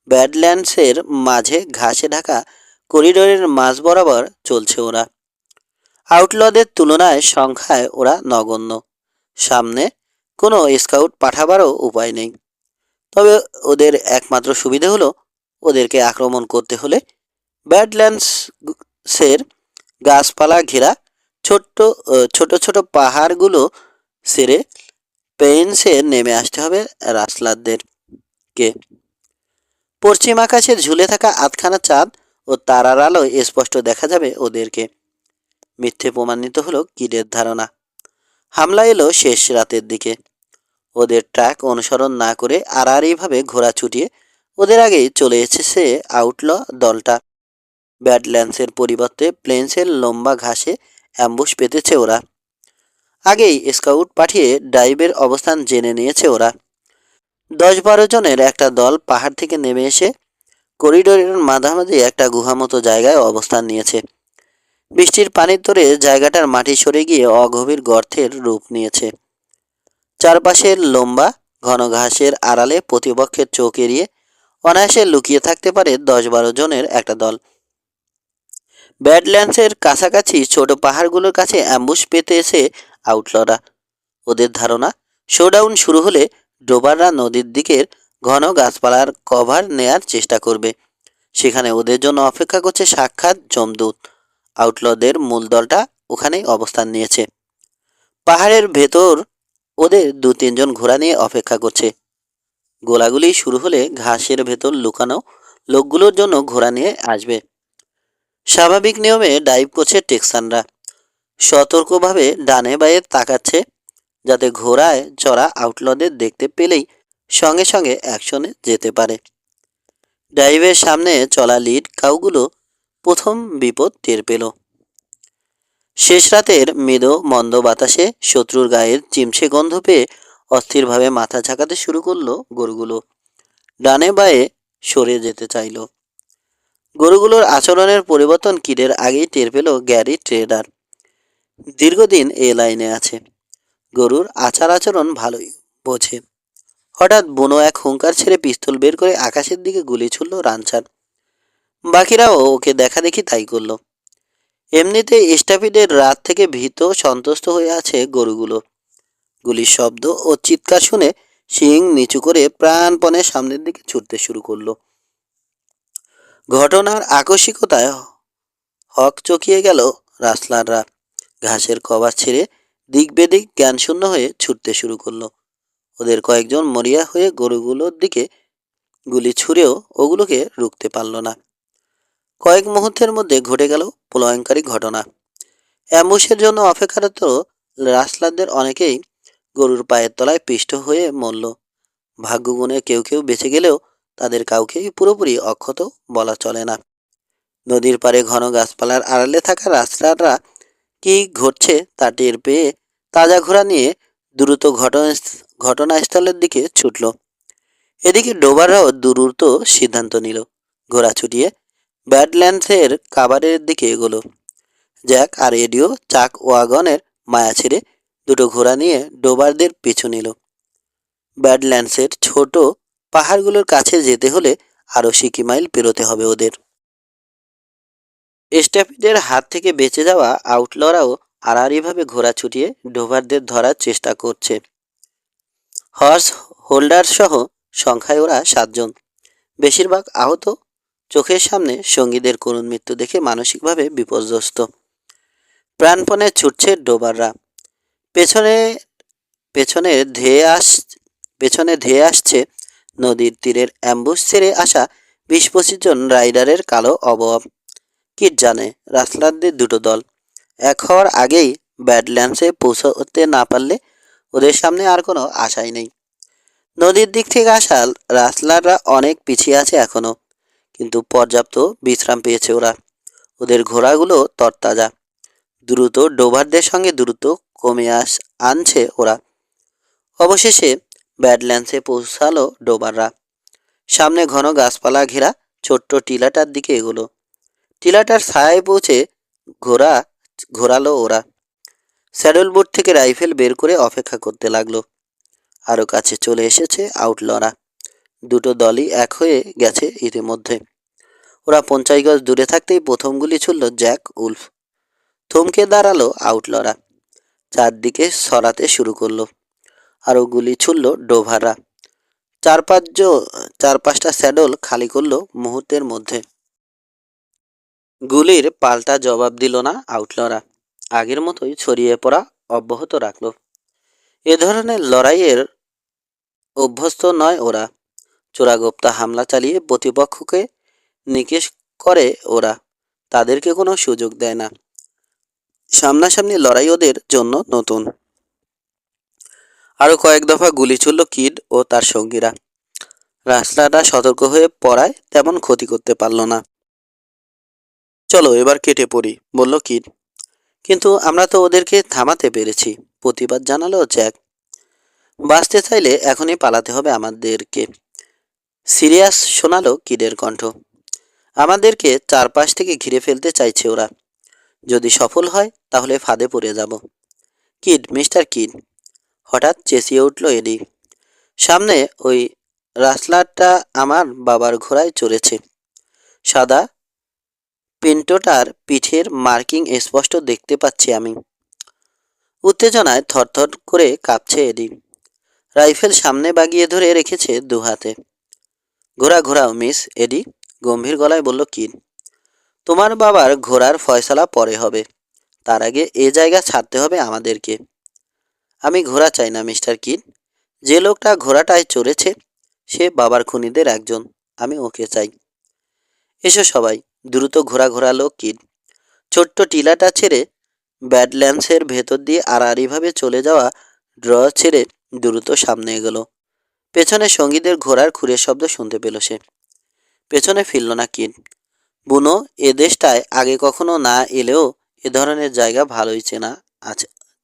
ব্যাডল্যান্ডসের মাঝে ঘাসে ঢাকা করিডোরের মাঝ বরাবর চলছে ওরা। আউটলদের তুলনায় সংখ্যায় ওরা নগণ্য। সামনে কোনো স্কাউট পাঠাবারও উপায় নেই। তবে ওদের একমাত্র সুবিধে হলো ওদেরকে আক্রমণ করতে হলে ব্যাডল্যান্ডসের গাছপালা ঘেরা ছোট্ট ছোট ছোট পাহাড়গুলো সেরে পেইন্সে নেমে আসতে হবে রাসলারদেরকে। পশ্চিম আকাশে ঝুলে থাকা আধখানা চাঁদ ও তারার আলোয় স্পষ্ট দেখা যাবে ওদেরকে। মিথ্যে প্রমাণিত হলো কিডের ধারণা। হামলা এলো শেষ রাতের দিকে। ওদের ট্র্যাক অনুসরণ না করে আড়াআড়িভাবে ঘোড়া ছুটিয়ে ওদের আগেই চলে এসেছে আউটল দলটা। ব্যাডল্যান্ডসের পরিবর্তে প্লেন্সের লম্বা ঘাসে অ্যাম্বুশ পেতেছে ওরা। আগেই স্কাউট পাঠিয়ে ডাইভের অবস্থান জেনে নিয়েছে ওরা। 10-12 জনের একটা দল পাহাড় থেকে নেমে এসে করিডোরের মাঝামাঝি একটা গুহা মতো জায়গায় অবস্থান নিয়েছে। বৃষ্টির পানির তোরে জায়গাটার মাটি সরে গিয়ে অগভীর গর্তের রূপ নিয়েছে। চারপাশের লম্বা ঘন ঘাসের আড়ালে প্রতিপক্ষের চোখ এড়িয়ে অনায়াসে লুকিয়ে থাকতে পারে 10-12 জনের একটা দল। ব্যাডল্যান্ডসের কাছাকাছি ছোট পাহাড়গুলোর কাছে অ্যাম্বুশ পেতে এসে আউটলরা। ওদের ধারণা শোডাউন শুরু হলে ডোবাররা নদীর দিকের ঘন গাছপালার কভার নেয়ার চেষ্টা করবে। সেখানে ওদের জন্য অপেক্ষা করছে সাক্ষাৎ যমদূত। আউটলদের মূল দলটা ওখানেই অবস্থান নিয়েছে। পাহাড়ের ভেতর ওদের 2-3 জন ঘোড়া নিয়ে অপেক্ষা করছে। গোলাগুলি শুরু হলে ঘাসের ভেতর লুকানো লোকগুলোর জন্য ঘোড়া নিয়ে আসবে। স্বাভাবিক নিয়মে ডাইভ করছে টেক্সানরা। সতর্কভাবে ডানে বাঁয়ে তাকাচ্ছে, যাতে ঘোড়ায় চড়া আউটলদের দেখতে পেলেই সঙ্গে সঙ্গে অ্যাকশনে যেতে পারে। ডাইভের সামনে চলা লিড কাউগুলো প্রথম বিপদ টের পেল। শেষ রাতের মৃদু মন্দ বাতাসে শত্রুর গায়ের চিমসে গন্ধ পেয়ে অস্থিরভাবে মাথা ঝাঁকাতে শুরু করলো গরুগুলো। ডানে বাঁয়ে সরে যেতে চাইল। গরুগুলোর আচরণের পরিবর্তন কিডের আগেই টের পেল গ্যারি ট্রেডার। দীর্ঘদিন এ লাইনে আছে, গরুর আচার আচরণ ভালোই বোঝে। হঠাৎ বুনো এক হুঙ্কার ছেড়ে পিস্তল বের করে আকাশের দিকে গুলি ছুড়ল রানচার। বাকিরাও ওকে দেখা দেখি তাই করল। এমনিতে স্টাফিডের রাত থেকে ভীত সন্তুষ্ট হয়ে আছে গরুগুলো। গুলির শব্দ ও চিৎকার শুনে শিং নিচু করে প্রাণপণে সামনের দিকে ছুটতে শুরু করলো। ঘটনার আকস্মিকতায় হক চকিয়ে গেল রাসলাররা। ঘাসের কভার ছেড়ে দিক বেদিক জ্ঞানশূন্য হয়ে ছুটতে শুরু করলো। ওদের কয়েকজন মরিয়া হয়ে গরুগুলোর দিকে গুলি ছুঁড়েও ওগুলোকে রুখতে পারল না। কয়েক মুহূর্তের মধ্যে ঘটে গেল প্রলয়ঙ্কারী ঘটনা। অ্যাম্বুশের জন্য অপেক্ষারত রাসলারদের অনেকেই গরুর পায়ের তলায় পিষ্ট হয়ে মরল। ভাগ্যগুণে কেউ কেউ বেঁচে গেলেও তাদের কাউকেই পুরোপুরি অক্ষত বলা চলে না। নদীর পাড়ে ঘন গাছপালার আড়ালে থাকা রাসলাররা কি ঘটছে তা টের পেয়ে তাজা ঘোড়া নিয়ে দ্রুত ঘটনাস্থলের দিকে ছুটল। এদিকে ডোবাররাও দ্রুত সিদ্ধান্ত নিল। ঘোড়া ছুটিয়ে ব্যাডল্যান্ডসের কাভারের দিকে এগোলো। জ্যাক আর এডিও চাক ওয়াগনের মায়া ছেড়ে দুটো ঘোড়া নিয়ে ডোবারদের পিছু নিল। ব্যাডল্যান্ডসের ছোট পাহাড়গুলোর কাছে যেতে হলে আরও সিকি মাইল পেরোতে হবে ওদের। স্ট্যাফিডের হাত থেকে বেঁচে যাওয়া আউটলরাও আড়াআড়িভাবে ঘোড়া ছুটিয়ে ডোভারদের ধরার চেষ্টা করছে। হর্স হোল্ডার সহ সংখ্যায় ওরা 7 জন। বেশিরভাগ আহত, চোখের সামনে সঙ্গীদের করুণ মৃত্যু দেখে মানসিকভাবে বিপর্যস্ত। প্রাণপণে ছুটছে ডোবাররা। পেছনে পেছনে ধেয়ে আসছে নদীর তীরের অ্যাম্বুশ ছেড়ে আসা 20-25 জন রাইডারের কালো অবয়ব। কি জানে রাসলারদের দুটো দল এক হওয়ার আগেই ব্যাডল্যান্ডসে পৌঁছতে না পারলে ওদের সামনে আর কোনো আশাই নেই। নদীর দিক থেকে আসা রাসলাররা অনেক পিছিয়ে আছে এখনো, কিন্তু পর্যাপ্ত বিশ্রাম পেয়েছে ওরা। ওদের ঘোড়াগুলো তরতাজা। দ্রুত ডোভারদের সঙ্গে দ্রুত আনছে ওরা। অবশেষে ব্যাডল্যান্ডসে পৌঁছালো ডোবাররা। সামনে ঘন গাছপালা ঘেরা ছোট্ট টিলাটার দিকে এগোলো। টিলাটার ছায়ায় পৌঁছে ঘোরালো ওরা। স্যাডল বোর্ড থেকে রাইফেল বের করে অপেক্ষা করতে লাগলো। আরও কাছে চলে এসেছে আউটলরা। দুটো দলই এক হয়ে গেছে ইতিমধ্যে। ওরা 50 গজ দূরে থাকতেই প্রথম গুলি ছুড়ল জ্যাক উলফ। থমকে দাঁড়ালো আউটলরা। চারদিকে সরাতে শুরু করলো। আরও গুলি ছুড়ল ডোভাররা। 4-5টা স্যাডল খালি করলো মুহূর্তের মধ্যে। গুলির পাল্টা জবাব দিল না আউটলরা। আগের মতোই ছড়িয়ে পড়া অব্যাহত রাখল। এ ধরনের লড়াইয়ের অভ্যস্ত নয় ওরা। চোরাগোপ্তা হামলা চালিয়ে প্রতিপক্ষকে নিকেশ করে ওরা। তাদেরকে কোনো সুযোগ দেয় না। সামনাসামনি লড়াই ওদের জন্য নতুন। আরও কয়েক দফা গুলি ছুড়ল কিড ও তার সঙ্গীরা। রাস্তাটা সতর্ক হয়ে পড়ায় তেমন ক্ষতি করতে পারল না। চলো এবার কেটে পড়ি, বলল কিড। কিন্তু আমরা তো ওদেরকে থামাতে পেরেছি, প্রতিবাদ জানালো জ্যাক। বাঁচতে চাইলে এখনই পালাতে হবে আমাদেরকে, সিরিয়াস শোনালো কিডের কণ্ঠ। আমাদেরকে চারপাশ থেকে ঘিরে ফেলতে চাইছে ওরা। যদি সফল হয় তাহলে ফাঁদে পড়ে যাব। কিড, মিস্টার কিড, হঠাৎ চেঁচিয়ে উঠল এডি। সামনে ওই রাসলারটা আমার বাবার ঘোড়ায় চড়েছে। সাদা পিন্টোটার পিঠের মার্কিং স্পষ্ট দেখতে পাচ্ছি আমি। উত্তেজনায় থরথর করে কাঁপছে এডি। রাইফেল সামনে বাগিয়ে ধরে রেখেছে দু হাতে। ঘোড়া ঘোরাও মিস এডি, গম্ভীর গলায় বলল কিড। তোমার বাবার ঘোড়ার ফয়সালা পরে হবে, তার আগে এ জায়গা ছাড়তে হবে আমাদেরকে। আমি ঘোড়া চাই না মিস্টার কিড। যে লোকটা ঘোড়াটায় চড়েছে সে বাবার খুনিদের একজন, আমি ওকে চাই। এসো সবাই, দ্রুত ঘোড়া ঘোরালো কিড। ছোট্ট টিলাটা ছেড়ে ব্যাডল্যান্ডসের ভেতর দিয়ে আড়াআড়িভাবে চলে যাওয়া ড্র ছেড়ে দ্রুত সামনে এগোলো। পেছনে সঙ্গীদের ঘোড়ার খুরের শব্দ শুনতে পেল সে। পেছনে ফিরল না কিড। বুনো এ দেশটায় আগে কখনো না এলেও এ ধরনের জায়গা ভালোই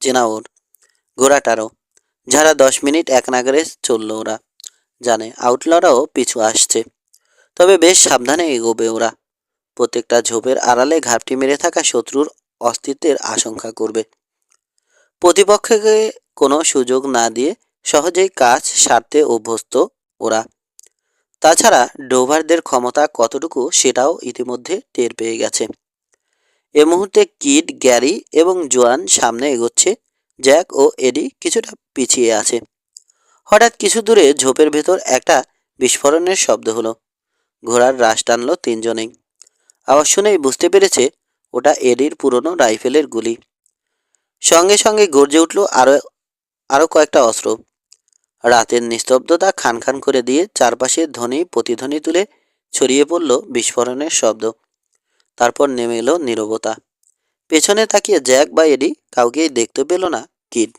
চেনা ওর। ঘোড়াটারও। যারা 10 মিনিট এক নাগারে চলল ওরা। জানে আউটলরাও পিছু আসছে, তবে বেশ সাবধানে এগোবে ওরা। প্রত্যেকটা ঝোপের আড়ালে ঘাপটি মেরে থাকা শত্রুর অস্তিত্বের আশঙ্কা করবে। প্রতিপক্ষকে কোনো সুযোগ না দিয়ে সহজেই কাজ সারতে অভ্যস্ত ওরা। তাছাড়া ডোভারদের ক্ষমতা কতটুকু সেটাও ইতিমধ্যে টের পেয়ে গেছে। এ মুহূর্তে কিড, গ্যারি এবং জোয়ান সামনে এগোচ্ছে। জ্যাক ও এডি কিছুটা পিছিয়ে আছে। হঠাৎ কিছু দূরে ঝোপের ভেতর একটা বিস্ফোরণের শব্দ হলো। ঘোড়ার রাশ টানল তিনজনেই। আওয়াজ শুনেই বুঝতে পেরেছে ওটা এডির পুরনো রাইফেলের গুলি। সঙ্গে সঙ্গে গর্জে উঠল আরো কয়েকটা অস্ত্র। রাতের নিস্তব্ধতা খান খান করে দিয়ে চারপাশে ধ্বনি প্রতিধ্বনি তুলে ছড়িয়ে পড়ল বিস্ফোরণের শব্দ। তারপর নেমে এলো নীরবতা। পেছনে তাকিয়ে জ্যাক বা এডি কাউকেই দেখতে পেল না কিড।